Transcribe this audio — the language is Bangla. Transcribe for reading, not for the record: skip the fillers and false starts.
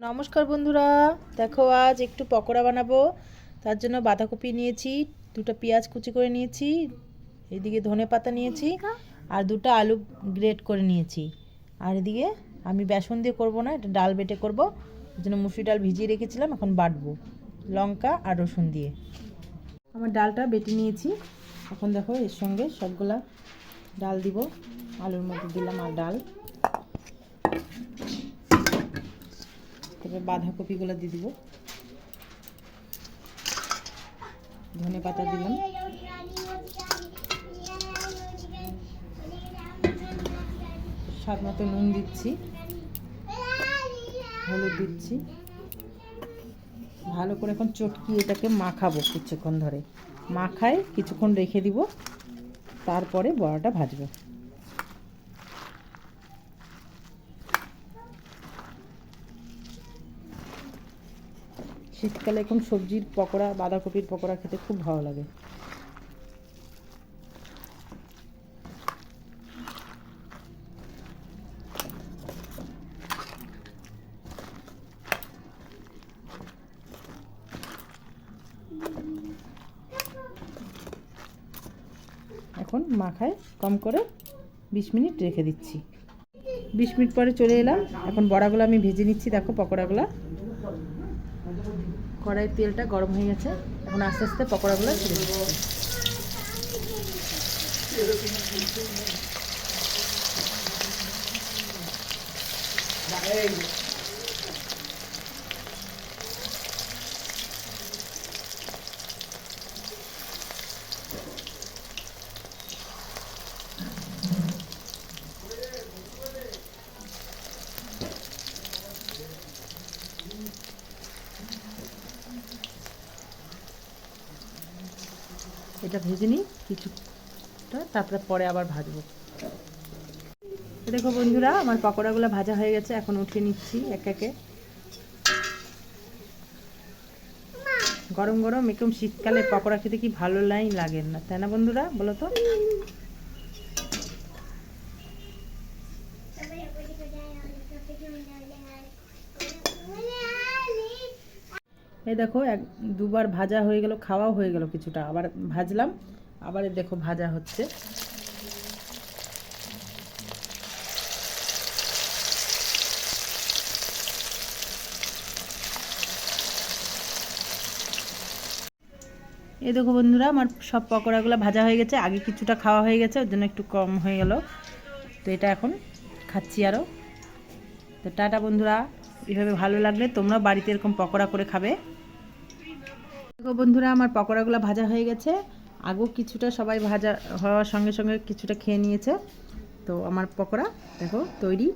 নমস্কার বন্ধুরা, দেখো আজ একটু পকোড়া বানাবো। তার জন্য বাঁধাকপি নিয়েছি, দুটো পেঁয়াজ কুচি করে নিয়েছি, এদিকে ধনেপাতা নিয়েছি আর দুটো আলু গ্রেট করে নিয়েছি। আর এদিকে আমি বেসন দিয়ে করব না, এটা ডাল বেটে করব। ওই জন্য মুসুরি ডাল ভিজিয়ে রেখেছিলাম, এখন বাটবো লঙ্কা আর রসুন দিয়ে। আমার ডালটা বেটে নিয়েছি, এখন দেখো এর সঙ্গে সবগুলা ডাল দিব। আলুর মধ্যে দিলাম আর ডাল, তারপরে বাঁধাকপিগুলো দিয়ে দিব, ধনে পাতা দিলাম, স্বাদ মতো নুন দিচ্ছি, হলুদ দিচ্ছি। ভালো করে এখন চটকি এটাকে মাখাবো কিছুক্ষণ ধরে, মাখায় কিছুক্ষণ রেখে দিব, তারপরে বড়াটা ভাজবো। শীতকালে এখন সবজির পকোড়া, বাঁধাকপির পকোড়া খেতে খুব ভালো লাগে। এখন মাখায় কম করে 20 মিনিট রেখে দিচ্ছি। 20 মিনিট পরে চলে এলাম, এখন বড়াগুলো আমি ভেজে নিচ্ছি। দেখো পকোড়াগুলো, কড়াইয়ের তেলটা গরম হয়ে গেছে, এখন আস্তে আস্তে পকোড়াগুলো ছেড়ে দিচ্ছি। এটা ভেজে নিই কিছুটা, তারপরে পরে আবার ভাজবো। দেখো বন্ধুরা, আমার পকোড়াগুলো ভাজা হয়ে গেছে, এখন উঠিয়ে নিচ্ছি এক একে। গরম গরম একদম শীতকালে পকোড়া খেতে কি ভালো লাগে না, তাই না বন্ধুরা, বলো তো? এই দেখো দুবার ভাজা হয়ে গেল, খাওয়াও হয়ে গেল কিছুটা, আবার ভাজলাম, আবার দেখো ভাজা হচ্ছে। এই দেখো বন্ধুরা, আমার সব পকোড়াগুলো ভাজা হয়ে গেছে, আগে কিছুটা খাওয়া হয়ে গেছে, ওর জন্য একটু কম হয়ে গেল। তো এটা এখন খাচ্ছি আরও। তো টাটা বন্ধুরা, এভাবে ভালো লাগলে তোমরা বাড়িতে এরকম পকোড়া করে খাবে। দেখো বন্ধুরা, আমার পকোড়াগুলো ভাজা হয়ে গেছে, আগেও কিছুটা সবাই ভাজা হওয়ার সঙ্গে সঙ্গে কিছুটা খেয়ে নিয়েছে। তো আমার পকোড়া দেখো তৈরি।